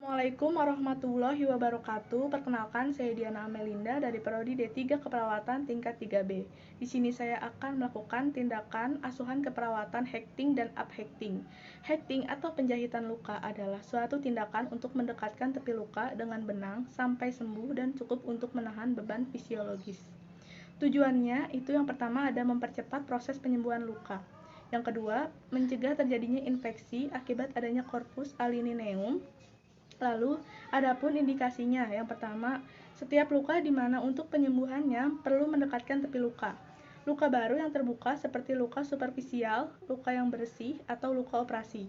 Assalamualaikum warahmatullahi wabarakatuh. Perkenalkan, saya Diana Amelinda dari Prodi D3 Keperawatan tingkat 3B. Di sini saya akan melakukan tindakan asuhan keperawatan hekting dan uphekting. Hekting atau penjahitan luka adalah suatu tindakan untuk mendekatkan tepi luka dengan benang sampai sembuh dan cukup untuk menahan beban fisiologis. Tujuannya itu yang pertama ada mempercepat proses penyembuhan luka. Yang kedua, mencegah terjadinya infeksi akibat adanya corpus alinineum. Lalu, adapun indikasinya, yang pertama, setiap luka di mana untuk penyembuhannya perlu mendekatkan tepi luka. Luka baru yang terbuka seperti luka superficial, luka yang bersih, atau luka operasi.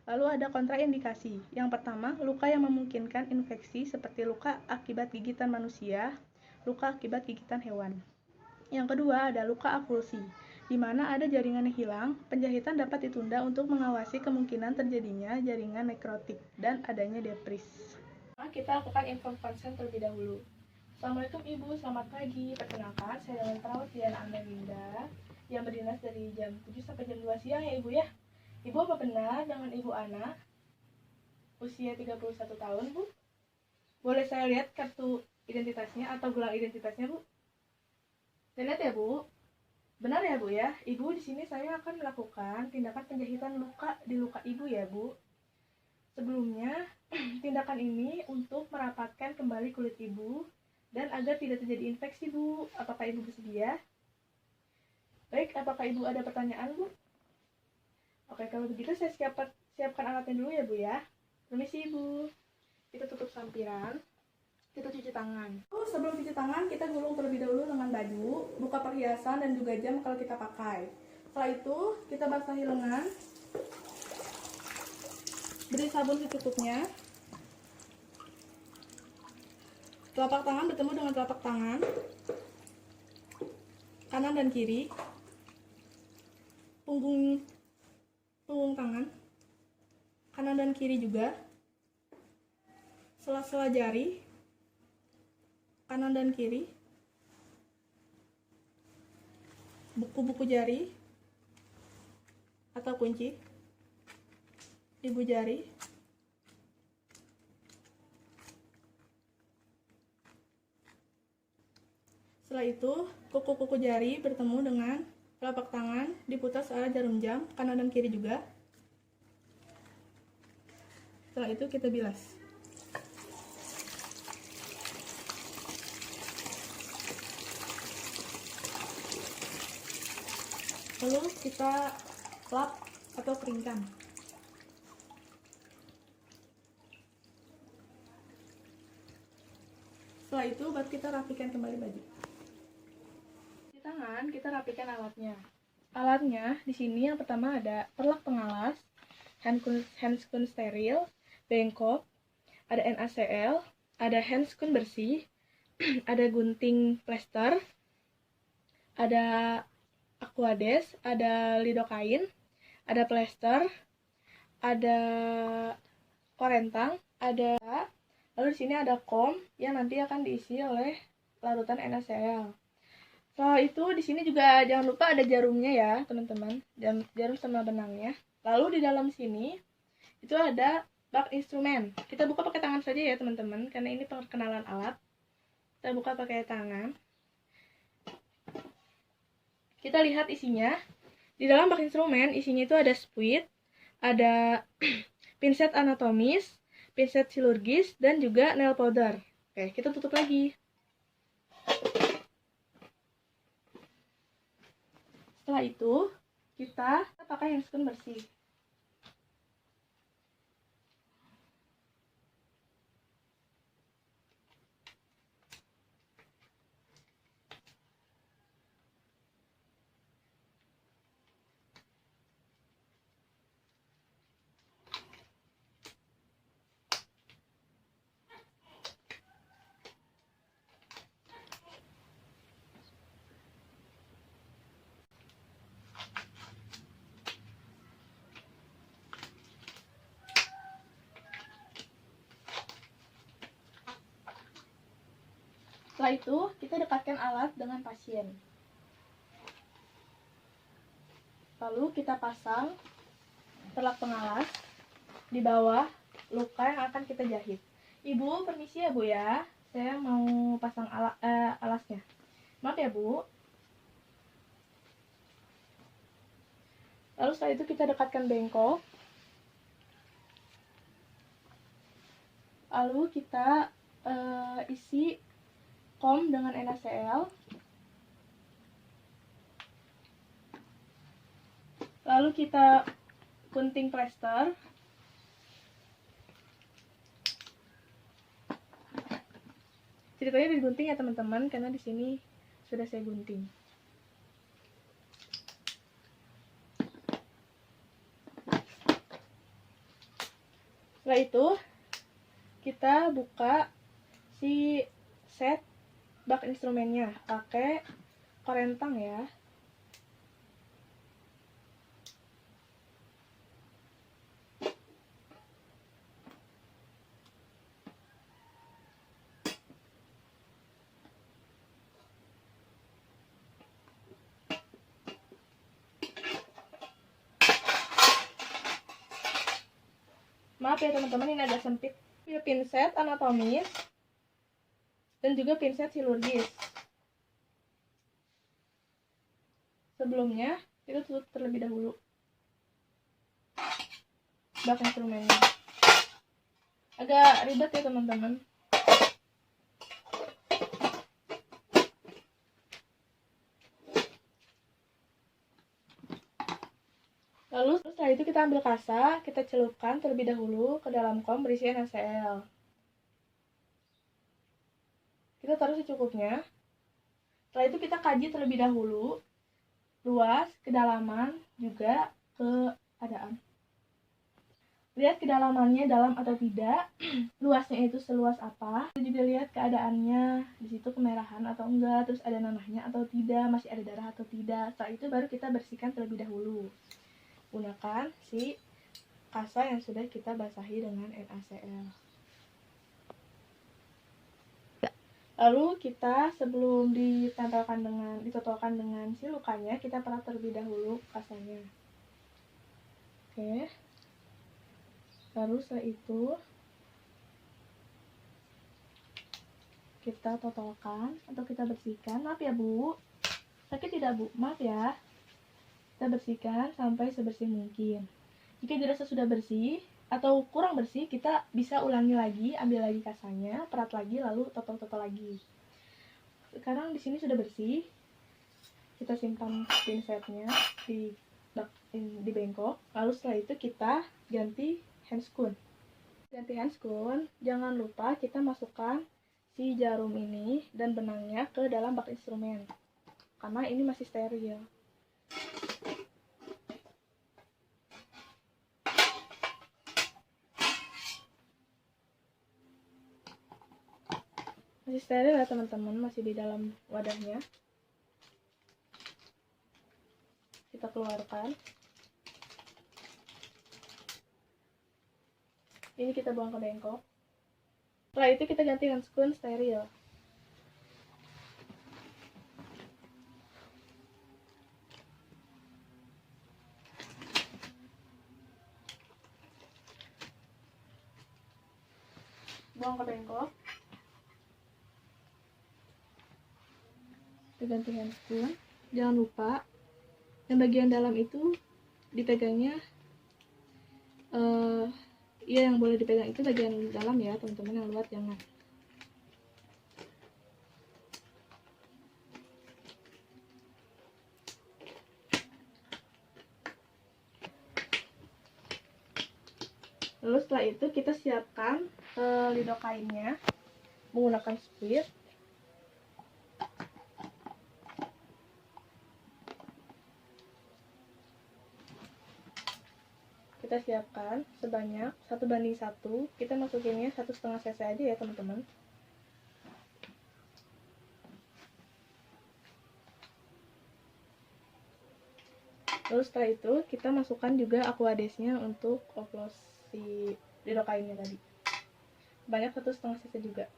Lalu ada kontraindikasi. Yang pertama, luka yang memungkinkan infeksi seperti luka akibat gigitan manusia, luka akibat gigitan hewan. Yang kedua ada luka avulsi, di mana ada jaringan yang hilang. Penjahitan dapat ditunda untuk mengawasi kemungkinan terjadinya jaringan nekrotik dan adanya depris. Kita lakukan inform consent terlebih dahulu. Assalamualaikum Ibu, selamat pagi. Perkenalkan, saya dengan perawat Diana Amelinda yang berdinas dari jam 7 sampai jam 2 siang ya Ibu ya. Ibu apa benar dengan Ibu Ana, usia 31 tahun Bu? Boleh saya lihat kartu identitasnya atau gelang identitasnya Bu? Saya lihat ya Bu. Benar ya Bu ya, Ibu di sini saya akan melakukan tindakan penjahitan luka di luka Ibu ya Bu. Sebelumnya, tindakan ini untuk merapatkan kembali kulit Ibu dan agar tidak terjadi infeksi Bu. Apakah Ibu bersedia? Baik, apakah Ibu ada pertanyaan Bu? Oke, kalau begitu saya siapkan alatnya dulu ya Bu ya. Permisi Ibu. Kita tutup sampiran. Kita cuci tangan. Sebelum cuci tangan, kita gulung terlebih dahulu dengan baju, buka perhiasan dan juga jam kalau kita pakai. Setelah itu, kita basahi lengan, beri sabun secukupnya. Telapak tangan bertemu dengan telapak tangan, kanan dan kiri, punggung tangan, kanan dan kiri juga, sela-sela jari, kanan dan kiri, buku-buku jari atau kunci, ibu jari, setelah itu kuku-kuku jari bertemu dengan telapak tangan, diputar searah jarum jam, kanan dan kiri juga. Setelah itu kita bilas. Lalu kita lap atau keringkan. Setelah itu baru kita rapikan kembali baju. Di tangan kita rapikan alatnya. Alatnya di sini yang pertama ada perlak pengalas, handscoon steril, bengkok, ada NaCl, ada handscoon bersih, ada gunting plester, ada Aquades, ada lidocain, ada plester, ada korentang, ada, lalu di sini ada kom yang nanti akan diisi oleh larutan NaCl. Setelah itu di sini juga jangan lupa ada jarumnya ya teman-teman, jarum sama benangnya. Lalu di dalam sini itu ada bak instrumen. Kita buka pakai tangan saja ya teman-teman, karena ini perkenalan alat. Kita buka pakai tangan. Kita lihat isinya. Di dalam bak instrumen, isinya itu ada spuit, ada pinset anatomis, pinset chirurgis, dan juga nail powder. Oke, kita tutup lagi. Setelah itu, kita pakai handscoon bersih. Setelah itu, kita dekatkan alat dengan pasien. Lalu kita pasang perlak pengalas di bawah luka yang akan kita jahit. Ibu, permisi ya Bu ya, saya mau pasang alasnya. Maaf ya Bu. Lalu setelah itu kita dekatkan bengkok. Lalu kita isi kom dengan NaCl. Lalu kita gunting plester. Ceritanya digunting ya teman-teman, karena di sini sudah saya gunting. Setelah itu kita buka si set bak instrumennya pakai korentang ya. Maaf ya teman-teman, ini agak sempit. Pinset anatomis dan juga pinset chirurgis. Sebelumnya kita tutup terlebih dahulu bak instrumennya. Agak ribet ya teman-teman. Lalu setelah itu kita ambil kasa, kita celupkan terlebih dahulu ke dalam kom berisi NaCl. Kita taruh secukupnya. Setelah itu kita kaji terlebih dahulu luas, kedalaman, juga keadaan. Lihat kedalamannya dalam atau tidak, luasnya itu seluas apa. Kita juga lihat keadaannya, di situ kemerahan atau enggak, terus ada nanahnya atau tidak, masih ada darah atau tidak. Setelah itu baru kita bersihkan terlebih dahulu. Gunakan si kasa yang sudah kita basahi dengan NaCl. Lalu kita sebelum ditotolkan dengan si lukanya, kita peras terlebih dahulu kasanya. Oke. Lalu setelah itu kita totolkan atau kita bersihkan. Maaf ya Bu, sakit tidak Bu? Maaf ya. Kita bersihkan sampai sebersih mungkin. Jika dirasa sudah bersih atau kurang bersih, kita bisa ulangi lagi, ambil lagi kasanya, perat lagi, lalu totol-totol lagi. Sekarang di sini sudah bersih. Kita simpan pinsetnya di bengkok. Lalu setelah itu kita ganti handscoon. Ganti handscoon, jangan lupa kita masukkan si jarum ini dan benangnya ke dalam bak instrumen, karena ini masih steril. Masih steril ya teman-teman, masih di dalam wadahnya. Kita keluarkan. Ini kita buang ke bengkok. Setelah itu kita ganti handscoon steril. Buang ke bengkok. Kita ganti handscoon. Jangan lupa yang bagian dalam itu dipegangnya, yang boleh dipegang itu bagian dalam ya teman-teman, yang luar jangan. Lalu setelah itu kita siapkan lidokainnya menggunakan squid. Kita siapkan sebanyak 1:1. Kita masukinnya 1,5 cc aja ya teman-teman. Lalu setelah itu kita masukkan juga aquadesnya untuk oplos si lidokainnya tadi. Banyak 1,5 cc juga.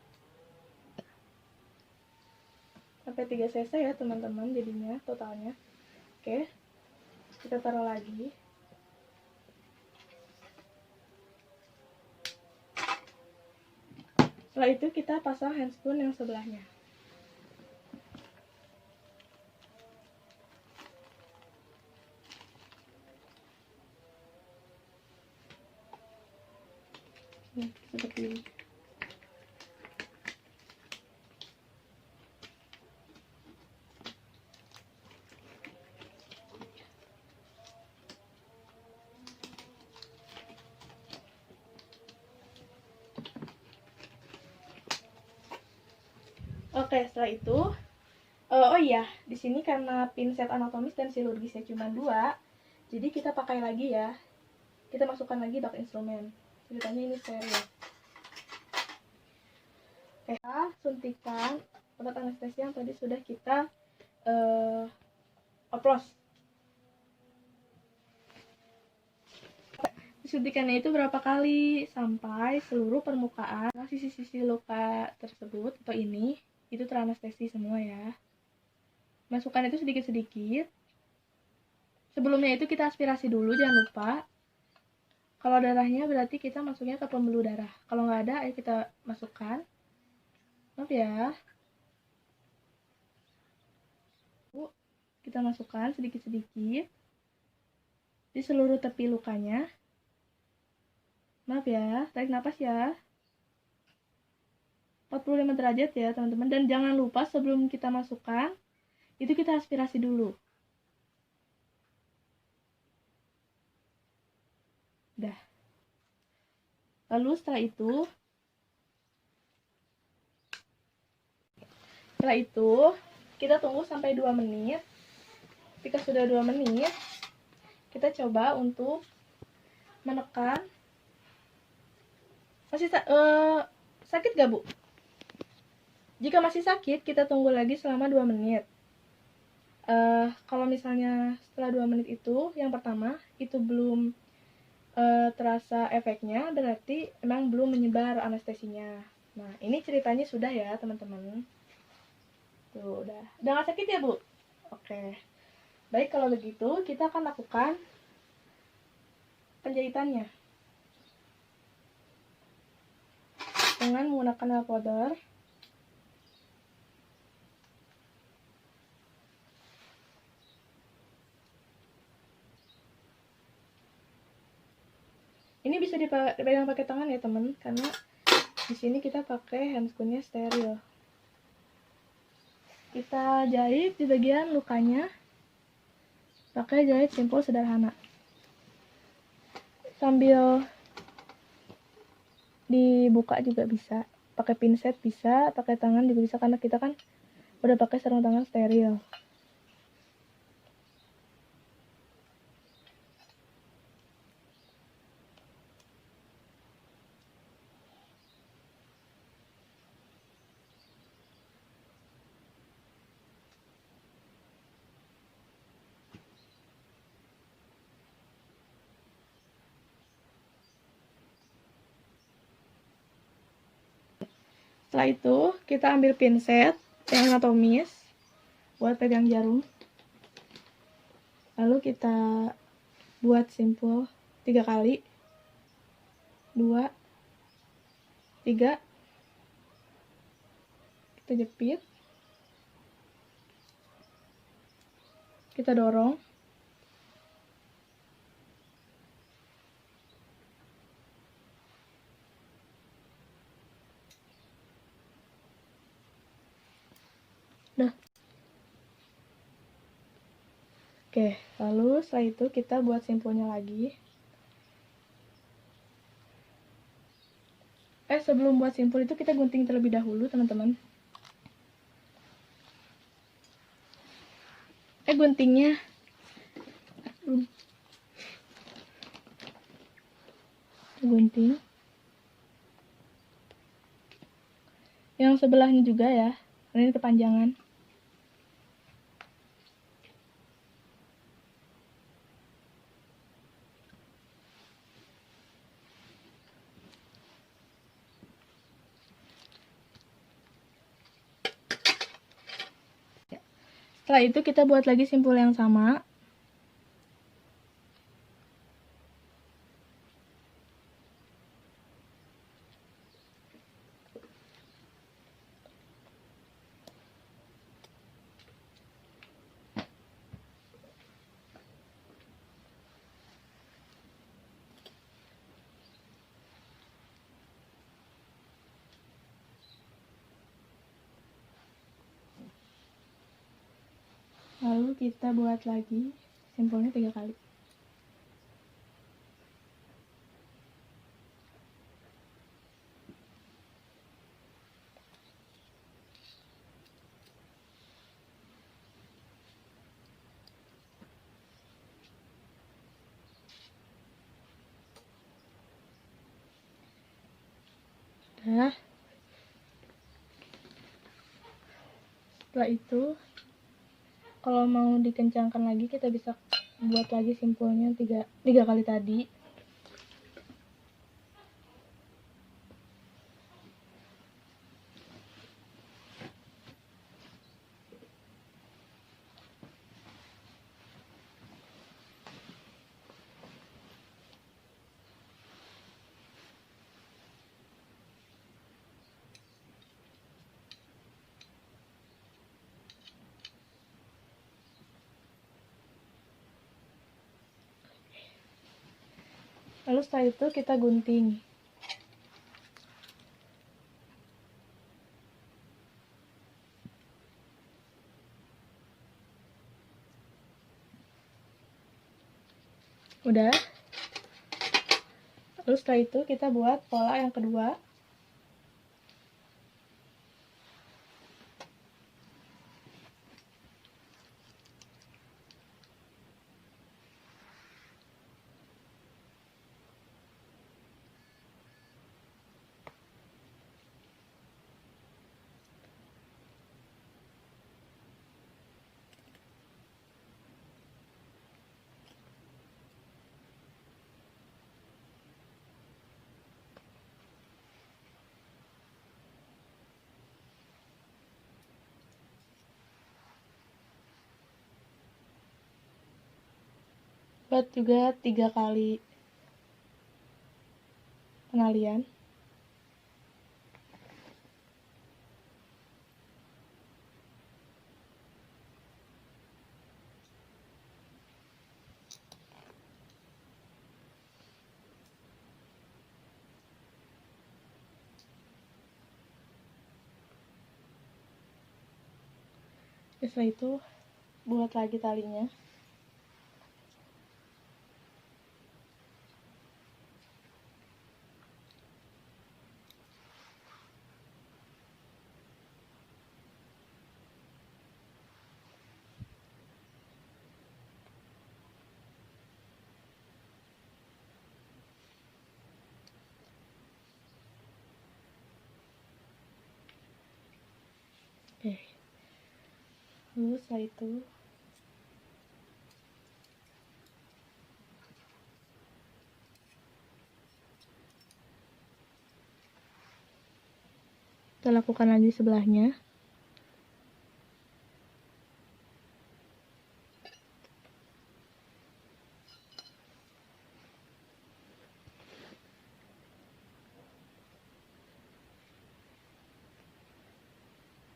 Sampai 3 cc ya teman-teman jadinya totalnya. Oke. Kita taruh lagi. Setelah itu kita pasang handspoon yang sebelahnya. Seperti ini. Oke, setelah itu, oh iya, di sini karena pinset anatomis dan chirurgisnya cuma 2, jadi kita pakai lagi ya. Kita masukkan lagi bak instrumen. Ceritanya ini steril. Oke, suntikan obat anestesi yang tadi sudah kita oplos. Suntikannya itu berapa kali sampai seluruh permukaan sisi-sisi luka tersebut atau ini itu teranestesi semua ya. Masukkan itu sedikit-sedikit. Sebelumnya itu kita aspirasi dulu, jangan lupa. Kalau darahnya berarti kita masuknya ke pembuluh darah. Kalau nggak ada, ayo kita masukkan. Maaf ya. Kita masukkan sedikit-sedikit di seluruh tepi lukanya. Maaf ya, tarik napas ya. 45 derajat ya teman-teman. Dan jangan lupa sebelum kita masukkan, itu kita aspirasi dulu. Dah. Lalu setelah itu kita tunggu sampai 2 menit. Ketika sudah 2 menit, kita coba untuk menekan. Masih sakit gak, Bu? Jika masih sakit, kita tunggu lagi selama 2 menit. Kalau misalnya setelah 2 menit itu, yang pertama, itu belum terasa efeknya, berarti emang belum menyebar anestesinya. Nah, ini ceritanya sudah ya, teman-teman. Tuh, udah gak sakit ya, Bu? Oke. Baik, kalau begitu, kita akan lakukan penjahitannya. Dengan menggunakan nail powder. Ini bisa dipegang pakai tangan ya teman, karena di sini kita pakai handscoonnya steril. Kita jahit di bagian lukanya pakai jahit simpul sederhana. Sambil dibuka juga bisa, pakai pinset bisa, pakai tangan juga bisa, karena kita kan udah pakai sarung tangan steril. Setelah itu kita ambil pinset yang anatomis buat pegang jarum. Lalu kita buat simpul 3 kali. 2, 3. Kita jepit. Kita dorong. Dah. Oke, lalu setelah itu kita buat simpulnya lagi. Sebelum buat simpul itu kita gunting terlebih dahulu, teman-teman. Guntingnya gunting yang sebelahnya juga ya, karena ini kepanjangan. Setelah itu kita buat lagi simpul yang sama. Lalu kita buat lagi simpulnya 3 kali. Nah, setelah itu kalau mau dikencangkan lagi kita bisa buat lagi simpulnya 3 kali tadi. Lalu setelah itu kita gunting. Udah. Lalu setelah itu kita buat pola yang kedua. Buat juga 3 kali penalian. Setelah itu buat lagi talinya. Oke. Lalu setelah itu kita lakukan lagi sebelahnya.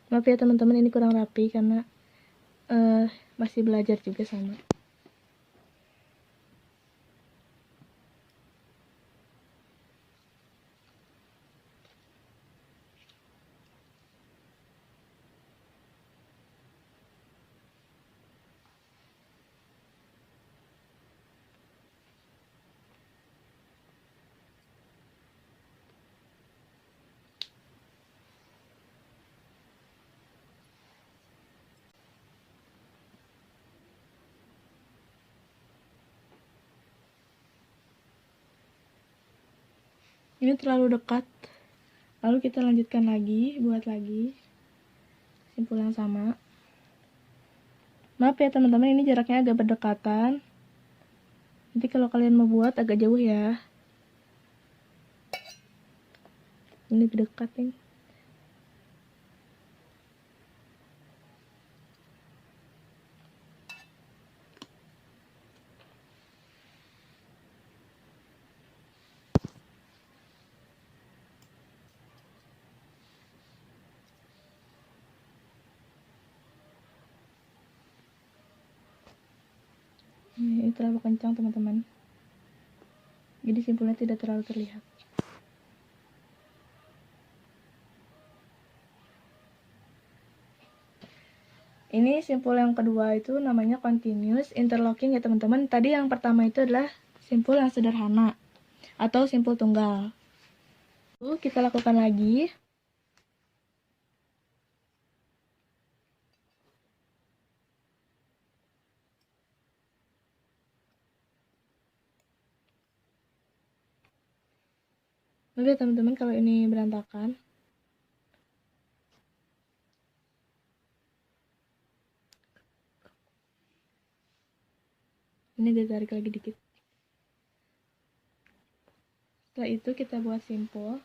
Maaf ya teman-teman, ini kurang rapi karena masih belajar juga sama. Ini terlalu dekat. Lalu kita lanjutkan lagi, buat lagi simpul yang sama. Maaf ya teman-teman, ini jaraknya agak berdekatan. Nanti kalau kalian mau buat agak jauh ya. Ini lebih dekat nih. Ini terlalu kencang teman-teman, jadi simpulnya tidak terlalu terlihat. Ini simpul yang kedua itu namanya continuous interlocking ya teman-teman. Tadi yang pertama itu adalah simpul yang sederhana atau simpul tunggal. Lalu kita lakukan lagi. Lihat teman-teman kalau ini berantakan. Ini ditarik lagi dikit. Setelah itu kita buat simpul.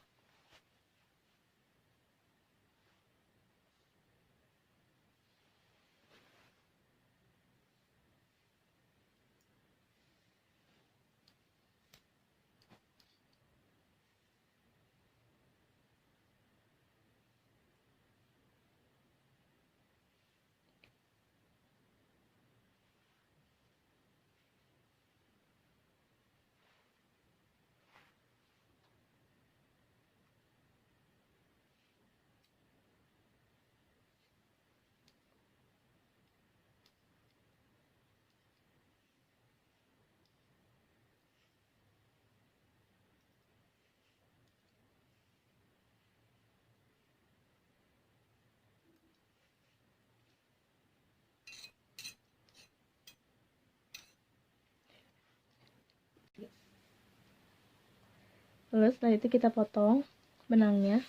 Lalu setelah itu kita potong benangnya.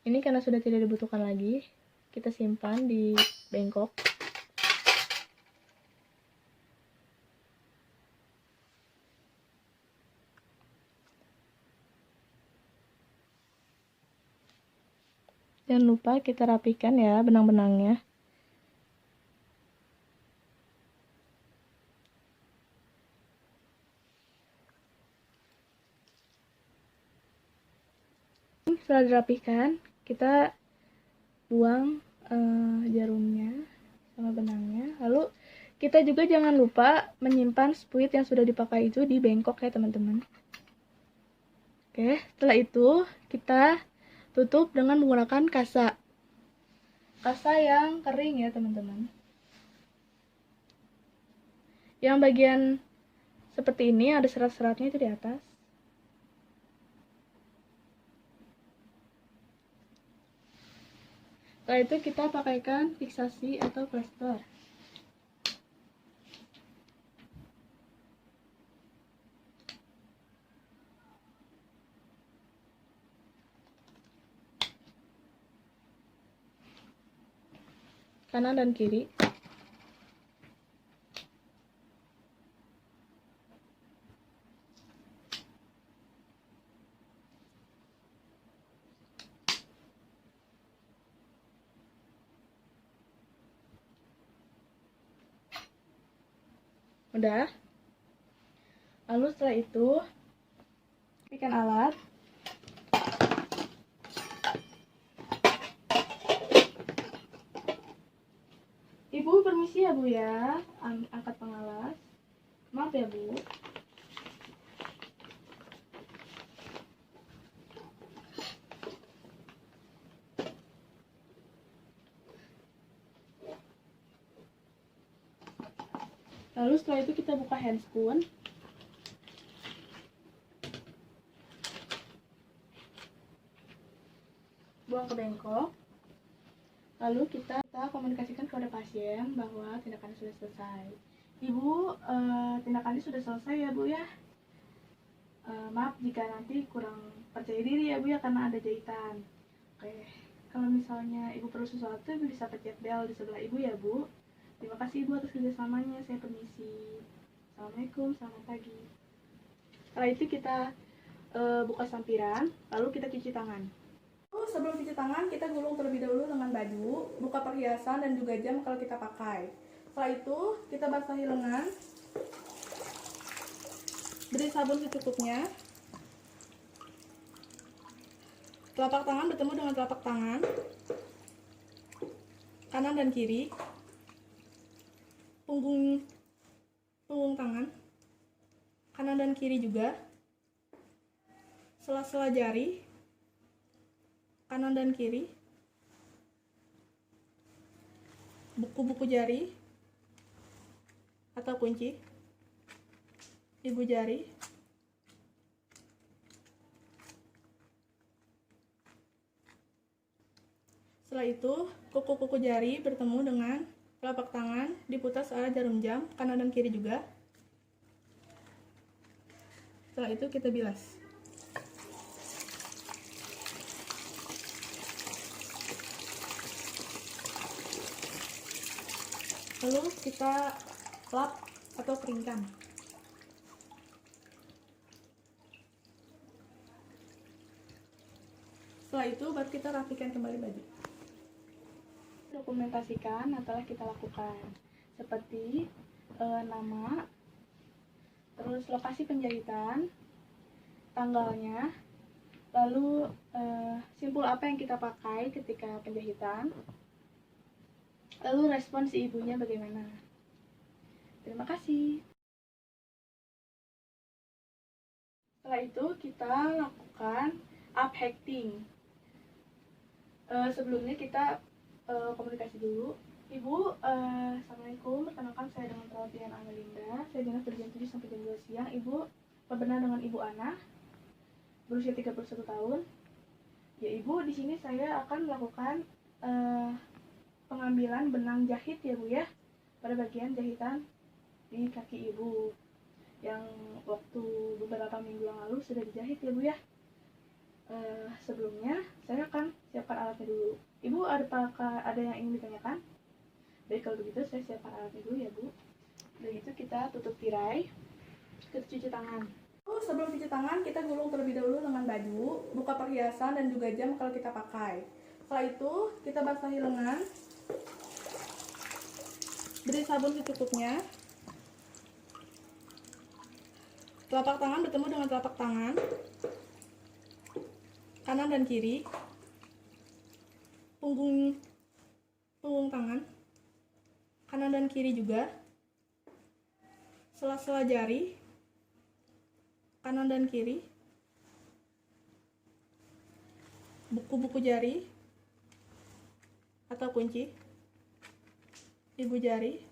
Ini karena sudah tidak dibutuhkan lagi, kita simpan di bengkok. Jangan lupa kita rapikan ya benang-benangnya. Setelah dirapikan, kita buang jarumnya sama benangnya. Lalu kita juga jangan lupa menyimpan spuit yang sudah dipakai itu di bengkok ya teman-teman. Oke, setelah itu kita tutup dengan menggunakan kasa. Kasa yang kering ya teman-teman. Yang bagian seperti ini ada serat-seratnya itu di atas. Setelah itu kita pakaikan fiksasi atau plester. Kanan dan kiri. Udah. Lalu setelah itu ikan alat. Ibu permisi ya Bu ya, angkat pengalas. Maaf ya Bu. Lalu setelah itu kita buka handspoon. Buang ke bengkok. Lalu kita komunikasikan kepada pasien bahwa tindakannya sudah selesai. Ibu, tindakannya sudah selesai ya Bu ya. Maaf jika nanti kurang percaya diri ya Bu ya karena ada jahitan. Oke, kalau misalnya Ibu perlu sesuatu, Ibu bisa pencet bel di sebelah Ibu ya Bu. Terima kasih Ibu atas kerjasamanya. Saya permisi. Assalamualaikum, selamat pagi. Setelah itu kita buka sampiran, lalu kita cuci tangan. Sebelum cuci tangan, kita gulung terlebih dahulu dengan baju, buka perhiasan dan juga jam kalau kita pakai. Setelah itu, kita basahi lengan, beri sabun secukupnya. Telapak tangan bertemu dengan telapak tangan, kanan dan kiri, punggung tangan, kanan dan kiri juga, sela-sela jari, kanan dan kiri. buku-buku jari atau kunci, ibu jari, setelah itu kuku-kuku jari bertemu dengan telapak tangan, diputar searah jarum jam, kanan dan kiri juga. Setelah itu kita bilas. Lalu kita lap atau keringkan. Setelah itu baru kita rapikan kembali baju. Dokumentasikan yang telah kita lakukan, seperti nama, terus lokasi penjahitan, tanggalnya, lalu simpul apa yang kita pakai ketika penjahitan, lalu respon si ibunya bagaimana. Terima kasih. Setelah itu kita lakukan up-hacking. Sebelumnya kita komunikasi dulu. Ibu, Assalamualaikum. Perkenalkan saya dengan perawat Diana Amelinda. Saya dinas dari jam 7 sampai jam 2 siang. Ibu berbenah dengan Ibu Ana, berusia 31 tahun. Ya Ibu, di sini saya akan melakukan pengambilan benang jahit ya Bu ya, pada bagian jahitan di kaki Ibu yang waktu beberapa minggu yang lalu sudah dijahit ya Bu ya. Sebelumnya saya akan siapkan alatnya dulu. Ibu, ada yang ingin ditanyakan? Baik, kalau begitu saya siapkan alatnya dulu ya Bu. Begitu kita tutup tirai, kita cuci tangan. Sebelum cuci tangan, kita gulung terlebih dahulu dengan baju, buka perhiasan dan juga jam kalau kita pakai. Setelah itu kita basahi lengan, beri sabun secukupnya. Telapak tangan bertemu dengan telapak tangan, kanan dan kiri, punggung tangan, kanan dan kiri juga, sela-sela jari, kanan dan kiri, buku-buku jari atau kunci, ibu jari,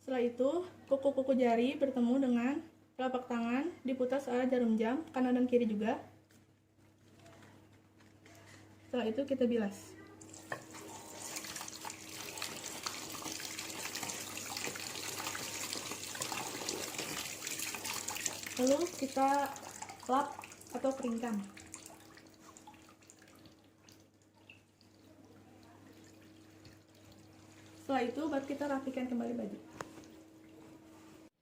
setelah itu kuku-kuku jari bertemu dengan telapak tangan, diputar searah jarum jam, kanan dan kiri juga. Setelah itu kita bilas. Lalu kita lap atau keringkan. Setelah itu baru kita rapikan kembali baju.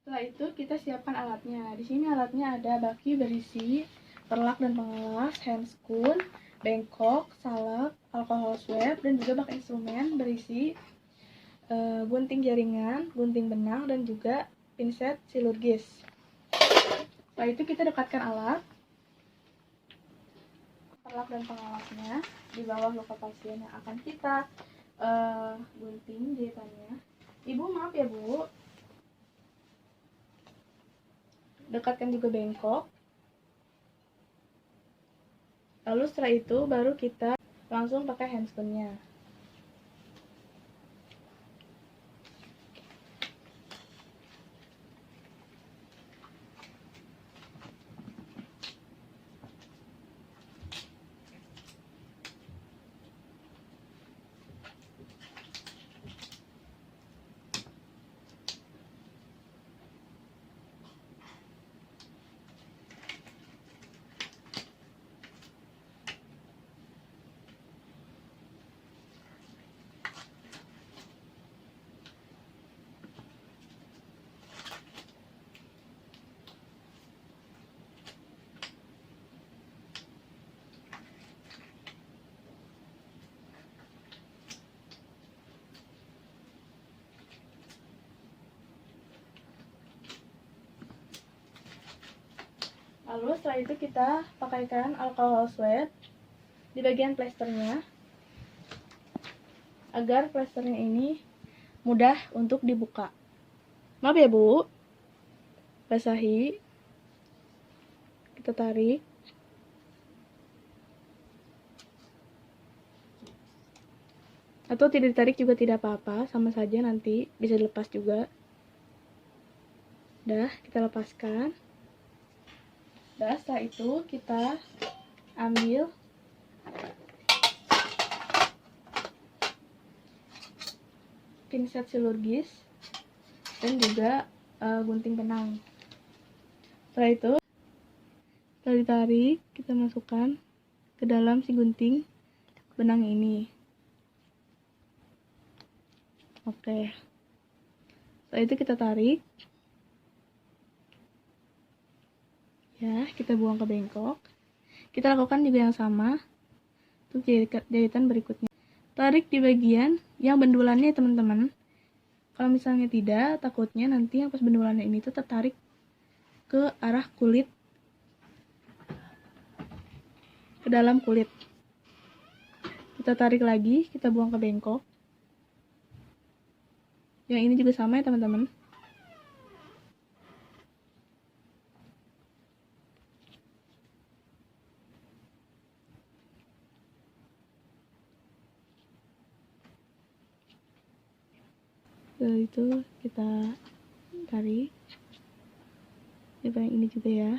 Setelah itu kita siapkan alatnya. Di sini alatnya ada baki berisi perlak dan pengalas, handscoon, bengkok, salep, alkohol swab, dan juga bak instrumen berisi gunting jaringan, gunting benang, dan juga pinset silurgis. Setelah itu kita dekatkan alat, perlak dan pengalasnya di bawah luka pasien yang akan kita gunting jahitannya. Ibu, maaf ya Bu, dekatkan juga bengkok. Lalu setelah itu baru kita langsung pakai handscoon-nya. Lalu setelah itu kita pakaikan alkohol swab di bagian plesternya agar plesternya ini mudah untuk dibuka. Maaf ya Bu, basahi, kita tarik, Atau tidak ditarik juga tidak apa-apa, sama saja, nanti bisa dilepas juga. Dah, kita lepaskan. Dah, setelah itu kita ambil pinset silurgis dan juga gunting benang. Setelah itu, setelah ditarik, kita masukkan ke dalam si gunting benang ini. Oke. Setelah itu kita tarik. Ya, kita buang ke bengkok. Kita lakukan juga yang sama untuk jahitan berikutnya. Tarik di bagian yang bendulannya, teman-teman. Kalau misalnya tidak, takutnya nanti yang pas bendulannya ini tuh tertarik ke arah kulit, ke dalam kulit. Kita tarik lagi, kita buang ke bengkok. Yang ini juga sama ya, teman-teman. Setelah itu kita tarik. Coba yang ini juga ya.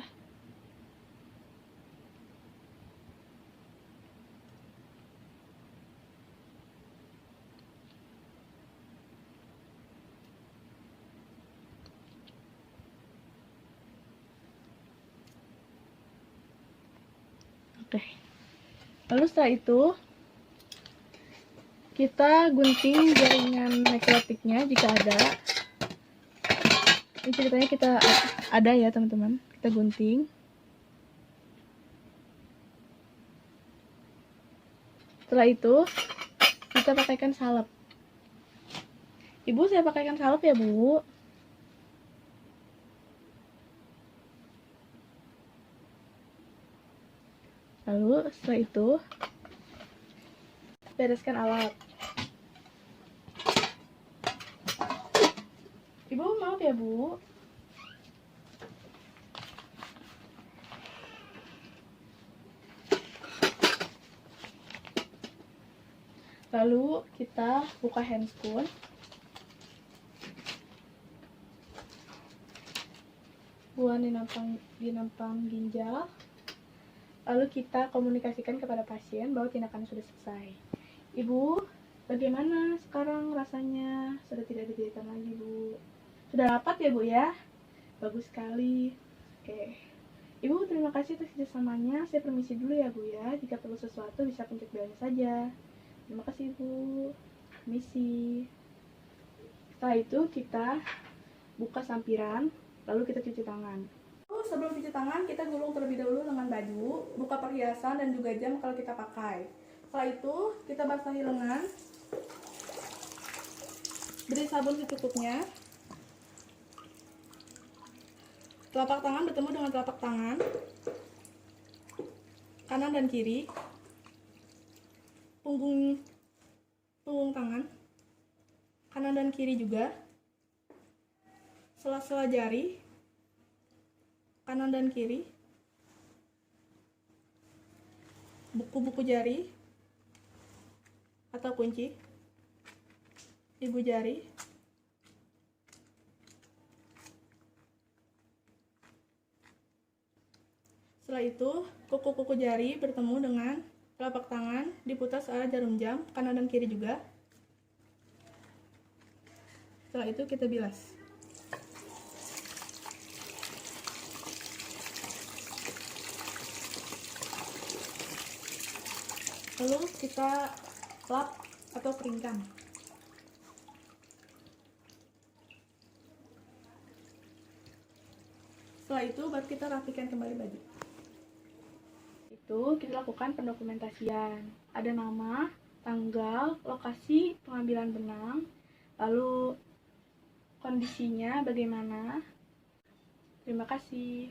Oke. Lalu setelah itu kita gunting jaringan nekrotiknya jika ada. Ini ceritanya kita ada ya, teman-teman. Kita gunting. Setelah itu kita pakaikan salep. Ibu, saya pakaikan salep ya, Bu. Lalu setelah itu bereskan alat. Ibu, maaf ya, Bu. Lalu kita buka handscoon. Buang dinampang ginjal. Lalu kita komunikasikan kepada pasien bahwa tindakannya sudah selesai. Ibu, bagaimana sekarang rasanya? Sudah tidak ada jahitan lagi, Bu. Sudah rapat ya, Bu ya? Bagus sekali. Oke. Ibu, terima kasih atas kerjasamanya. Saya permisi dulu ya, Bu ya. Jika perlu sesuatu bisa pencet belnya saja. Terima kasih, Bu. Permisi. Setelah itu kita buka sampiran, lalu kita cuci tangan. Sebelum cuci tangan, kita gulung terlebih dahulu dengan baju, buka perhiasan dan juga jam kalau kita pakai. Setelah itu, kita basahi lengan, beri sabun secukupnya. Telapak tangan bertemu dengan telapak tangan, kanan dan kiri. Punggung tangan, kanan dan kiri juga. Sela-sela jari, kanan dan kiri. Buku-buku jari atau kunci, ibu jari. Setelah itu, kuku-kuku jari bertemu dengan telapak tangan, diputar searah jarum jam, kanan dan kiri juga. Setelah itu kita bilas. Lalu kita lap atau keringkan. Setelah itu baru kita rapikan kembali baju. Itu kita lakukan pendokumentasian. Ada nama, tanggal, lokasi pengambilan benang, lalu kondisinya bagaimana. Terima kasih.